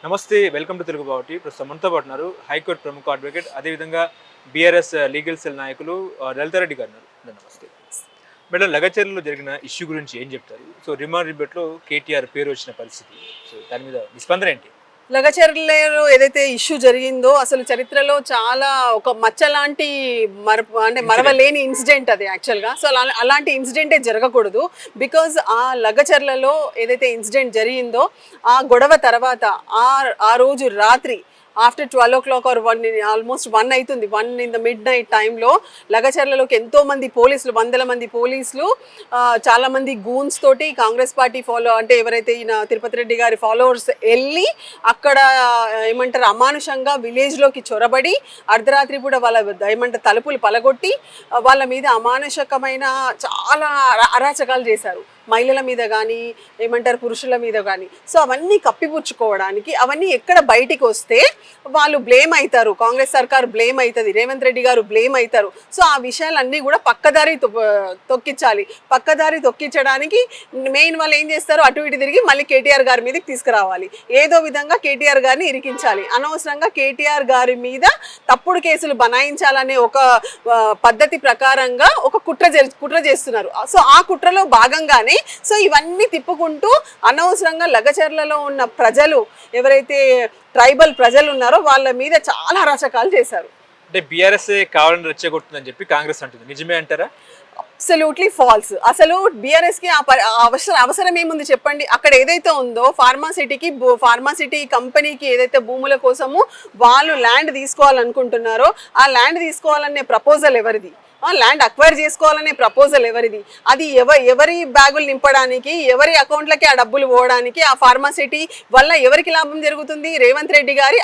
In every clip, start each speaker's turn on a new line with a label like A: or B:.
A: నమస్తే, welcome to Telugu బావటి. ప్రస్తుతం మనతో పాటు ఉన్నారు హైకోర్టు ప్రముఖ అడ్వకేట్, అదేవిధంగా బీఆర్ఎస్ లీగల్ సెల్ నాయకులు లలితారెడ్డి గారు ఉన్నారు. నమస్తే మేడం. లగచర్లలో జరిగిన ఇష్యూ గురించి ఏం చెప్తారు? సో రిమాండ్ రిబేట్లో కేటీఆర్ పేరు వచ్చిన పరిస్థితి, సో దాని మీద మీ స్పందన ఏంటి?
B: లగచర్లలో ఏదైతే ఇష్యూ జరిగిందో అసలు చరిత్రలో చాలా ఒక మచ్చ లాంటి మరవలేని ఇన్సిడెంట్ అది యాక్చువల్గా. సో అలాంటి ఇన్సిడెంటే జరగకూడదు. బికాజ్ ఆ లగచర్లలో ఏదైతే ఇన్సిడెంట్ జరిగిందో ఆ గొడవ తర్వాత ఆ రోజు రాత్రి ఆఫ్టర్ 12 o'clock ఆర్ ఆల్మోస్ట్ 1 అవుతుంది, 1 in the midnight టైంలో లగచర్లలోకి ఎంతోమంది పోలీసులు, వందల మంది పోలీసులు, చాలామంది గూన్స్ తోటి కాంగ్రెస్ పార్టీ ఎవరైతే ఈయన తిరుపతి రెడ్డి గారి ఫాలోవర్స్ వెళ్ళి అక్కడ ఏమంటారు అమానుషంగా విలేజ్లోకి చొరబడి అర్ధరాత్రి కూడా వాళ్ళ తలుపులు పలగొట్టి వాళ్ళ మీద అమానుషకమైన చాలా అరాచకాలు చేశారు. మహిళల మీద కానీ పురుషుల మీద కానీ. సో అవన్నీ కప్పిపుచ్చుకోవడానికి, అవన్నీ ఎక్కడ బయటికి వస్తే వాళ్ళు బ్లేమ్ అవుతారు, కాంగ్రెస్ సర్కార్ బ్లేమ్ అవుతుంది, రేవంత్ రెడ్డి గారు బ్లేమ్ అవుతారు. సో ఆ విషయాలన్నీ కూడా పక్కదారి తొక్కించాలి. పక్కదారి తొక్కించడానికి మెయిన్ వాళ్ళు ఏం చేస్తారు, అటు ఇటు తిరిగి మళ్ళీ కేటీఆర్ గారి మీదకి తీసుకురావాలి. ఏదో విధంగా కేటీఆర్ గారిని ఇరికించాలి. అనవసరంగా కేటీఆర్ గారి మీద తప్పుడు కేసులు బనాయించాలనే ఒక పద్ధతి ప్రకారంగా ఒక కుట్ర చేస్తున్నారు. సో ఆ కుట్రలో భాగంగానే సో ఇవన్నీ తిప్పుకుంటూ అనవసరంగా లగచర్లలో ఉన్న ప్రజలు, ఎవరైతే ట్రైబల్ ప్రజలు ఉన్నారో వాళ్ళ మీద చాలా అరాచకాలు చేశారు.
A: అంటే బీఆర్ఎస్ కావాలని రెచ్చగొడుతుందని చెప్పి కాంగ్రెస్ అంటుంది, నిజమే అంటారా?
B: Absolutely false. అసలు బీఆర్ఎస్కి అవసరం ఏముంది చెప్పండి? అక్కడ ఏదైతే ఉందో ఫార్మాసిటీ కంపెనీకి ఏదైతే భూముల కోసము వాళ్ళు ల్యాండ్ తీసుకోవాలనుకుంటున్నారో ఆ ల్యాండ్ తీసుకోవాలనే ప్రపోజల్ ఎవరిది? ల్యాండ్ అక్వైర్ చేసుకోవాలనే ప్రపోజల్ ఎవరిది? అది ఎవరి బ్యాగులు నింపడానికి, ఎవరి అకౌంట్లకి ఆ డబ్బులు పోవడానికి, ఆ ఫార్మాసిటీ వల్ల ఎవరికి లాభం జరుగుతుంది? రేవంత్ రెడ్డి గారి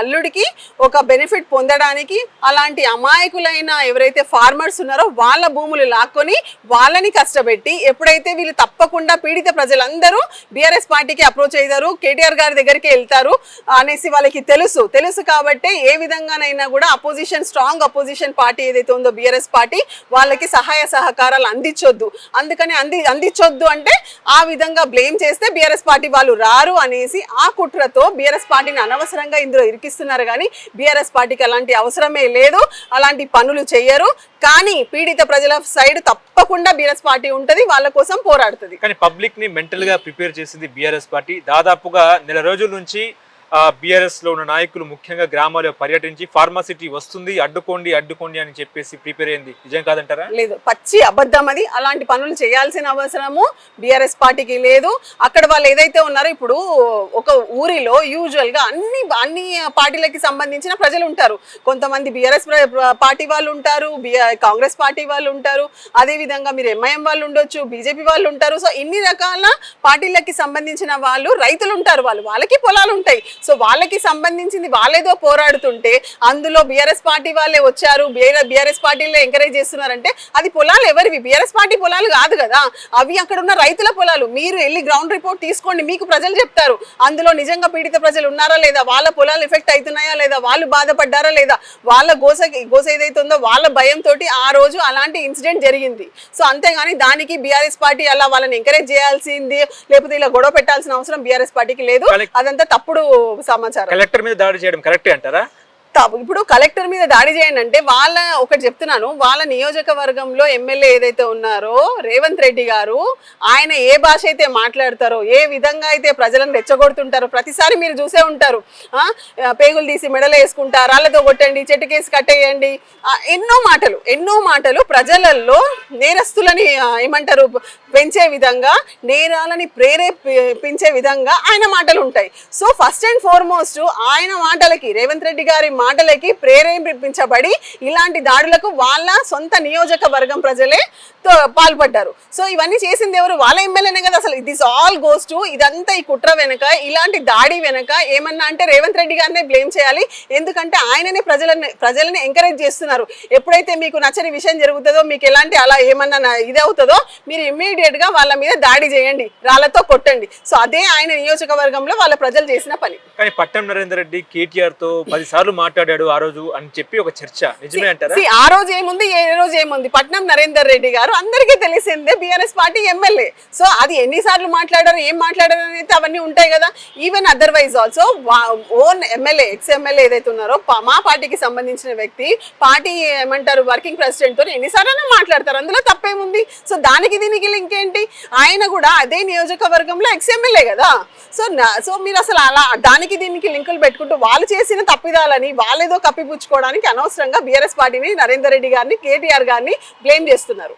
B: అల్లుడికి ఒక బెనిఫిట్ పొందడానికి అలాంటి అమాయకులైన ఎవరైతే ఫార్మర్స్ ఉన్నారో వాళ్ళ భూములు లాక్కొని వాళ్ళని కష్టపెట్టి, ఎప్పుడైతే వీళ్ళు తప్పకుండా పీడిత ప్రజలందరూ బీఆర్ఎస్ పార్టీకి అప్రోచ్ అయ్యారు, కేటీఆర్ గారి దగ్గరికి వెళ్తారు అనేసి వాళ్ళకి తెలుసు కాబట్టి ఏ విధంగానైనా కూడా స్ట్రాంగ్ అపోజిషన్ పార్టీ ఏదైతే ఉందో బీఆర్ఎస్ పార్టీ వాళ్ళకి సహాయ సహకారాలు అందించొద్దు. అందుకని అందించొద్దు అంటే ఆ విధంగా బ్లేమ్ చేస్తే బీఆర్ఎస్ పార్టీ వాళ్ళు రారు అనేసి ఆ కుట్రతో బీఆర్ఎస్ పార్టీని అనవసరంగా ఇందులో ఇరికిస్తున్నారు. కానీ బీఆర్ఎస్ పార్టీకి అలాంటి అవసరమే లేదు, అలాంటి పనులు చెయ్యరు. కానీ పీడిత ప్రజల సైడ్ తప్పకుండా బీఆర్ఎస్ పార్టీ ఉంటుంది, వాళ్ళ కోసం పోరాడుతుంది.
A: కానీ పబ్లిక్ ని మెంటల్ గా ప్రిపేర్ చేసింది బీఆర్ఎస్ పార్టీ. దాదాపుగా నెల రోజుల నుంచి బీఆర్ఎస్ లో ఉన్న నాయకులు ముఖ్యంగా గ్రామాల్లో పర్యటించి ఫార్మాసిటీ వస్తుంది, అడ్డుకోండి అని చెప్పేసి ప్రిపేర్ అయింది. నిజం కాదంటారా?
B: లేదు, పచ్చి అబద్ధం అది. అలాంటి పనులు చేయాల్సిన అవసరము బీఆర్ఎస్ పార్టీకి లేదు. అక్కడ వాళ్ళు ఏదైతే ఉన్నారో, ఇప్పుడు ఒక ఊరిలో యూజువల్ గా అన్ని పార్టీలకి సంబంధించిన ప్రజలు ఉంటారు. కొంతమంది బీఆర్ఎస్ పార్టీ వాళ్ళు ఉంటారు, కాంగ్రెస్ పార్టీ వాళ్ళు ఉంటారు, అదే విధంగా మీరు ఎంఐఎం వాళ్ళు ఉండొచ్చు, బీజేపీ వాళ్ళు ఉంటారు. సో ఇన్ని రకాల పార్టీలకి సంబంధించిన వాళ్ళు రైతులు ఉంటారు, వాళ్ళకి పొలాలు ఉంటాయి. సో వాళ్ళకి సంబంధించింది వాళ్ళేదో పోరాడుతుంటే అందులో బీఆర్ఎస్ పార్టీ వాళ్ళే వచ్చారు, బీఆర్ఎస్ పార్టీలో ఎంకరేజ్ చేస్తున్నారంటే అది పొలాలు ఎవరివి? బీఆర్ఎస్ పార్టీ పొలాలు కాదు కదా, అవి అక్కడ ఉన్న రైతుల పొలాలు. మీరు వెళ్ళి గ్రౌండ్ రిపోర్ట్ తీసుకోండి, మీకు ప్రజలు చెప్తారు అందులో నిజంగా పీడిత ప్రజలు ఉన్నారా లేదా, వాళ్ళ పొలాలు ఎఫెక్ట్ అవుతున్నాయా లేదా, వాళ్ళు బాధపడ్డారా లేదా, వాళ్ళ గోస ఏదైతే ఉందో వాళ్ళ భయంతో ఆ రోజు అలాంటి ఇన్సిడెంట్ జరిగింది. సో అంతేగాని దానికి బీఆర్ఎస్ పార్టీ అలా వాళ్ళని ఎంకరేజ్ చేయాల్సింది, లేకపోతే ఇలా గొడవ పెట్టాల్సిన అవసరం బీఆర్ఎస్ పార్టీకి లేదు. అదంతా తప్పుడు సమాచారం.
A: కలెక్టర్ మీద దాడి చేయడం కరెక్టే అంటారా?
B: ఇప్పుడు కలెక్టర్ మీద దాడి చేయండి అంటే ఒకటి చెప్తున్నాను, వాళ్ళ నియోజకవర్గంలో ఎమ్మెల్యే ఏదైతే ఉన్నారో రేవంత్ రెడ్డి గారు, ఆయన ఏ భాష అయితే మాట్లాడతారో, ఏ విధంగా అయితే ప్రజలను రెచ్చగొడుతుంటారో ప్రతిసారి మీరు చూసే ఉంటారు. పేగులు తీసి మెడలు వేసుకుంటారు, రాళ్లతో కొట్టండి, చెట్టుకేసి కట్టేయండి, ఎన్నో మాటలు ప్రజలలో నేరస్తులని పెంచే విధంగా, నేరాలని ప్రేరేపించే విధంగా ఆయన మాటలు ఉంటాయి. సో ఫస్ట్ అండ్ ఫార్మోస్ట్ ఆయన మాటలకి, రేవంత్ రెడ్డి గారి మాటలకి ప్రేరేపించబడి ఇలాంటి దాడులకు వాళ్ళ సొంత నియోజకవర్గం ప్రజలే పాల్పడ్డారు. సో ఇవన్నీ చేసింది ఎవరు? వాళ్ళ ఎమ్మెల్యేనే కదా. అసలు దిస్ ఆల్ గోస్ టు, ఇదంతా ఈ కుట్ర వెనక, ఇలాంటి దాడి వెనక ఏమన్నా అంటే రేవంత్ రెడ్డి గారినే బ్లేమ్ చేయాలి. ఎందుకంటే ఆయననే ప్రజలని ఎంకరేజ్ చేస్తున్నారు. ఎప్పుడైతే మీకు నచ్చని విషయం జరుగుతుందో, మీకు ఎలాంటి అలా ఏమన్నా ఇది అవుతుందో, మీరు ఇమ్మీడియట్ గా వాళ్ళ మీద దాడి చేయండి, రాళ్లతో కొట్టండి. సో అదే ఆయన నియోజకవర్గంలో వాళ్ళ ప్రజలు చేసిన పని.
A: కానీ పట్టం నరేందర్ రెడ్డి కేటీఆర్ తో 10 సార్లు మాట్లాడాడు ఆ రోజు అని చెప్పి ఒక చర్చ నిజమే అంటారా?
B: See, ఆ రోజు ఏముంది ఏ రోజు ఏముంది, పట్నం నరేందర్ రెడ్డి గారు అందరికీ తెలిసిందే బిఆర్ఎస్ పార్టీ ఎమ్మెల్యే. సో అది ఎన్నిసార్లు మాట్లాడారు, ఏం మాట్లాడారు అనేది అవన్నీ ఉంటాయి కదా. Even otherwise also own MLA, ex MLA ఏదైతే ఉన్నారో మా పార్టీకి సంబంధించిన వ్యక్తి పార్టీ ఏమంటారు వర్కింగ్ ప్రెసిడెంట్ తో ఎన్నిసార్లు మాట్లాడతారు, అందులో తప్పేముంది. సో దానికి దీనికి లింక్ ఏంటి? ఆయన కూడా అదే నియోజకవర్గంలో ఎక్స్ ఎమ్మెల్యే కదా. సో మీరు అసలు అలా దానికి దీనికి లింకులు పెట్టుకుంటూ వాళ్ళు చేసిన తప్పిదాలని వాళ్ళేదో కప్పిపుచ్చుకోవడానికి అనవసరంగా బీఆర్ఎస్ పార్టీని, నరేందర్ రెడ్డి గారిని, కేటీఆర్ గారిని బ్లేమ్ చేస్తున్నారు.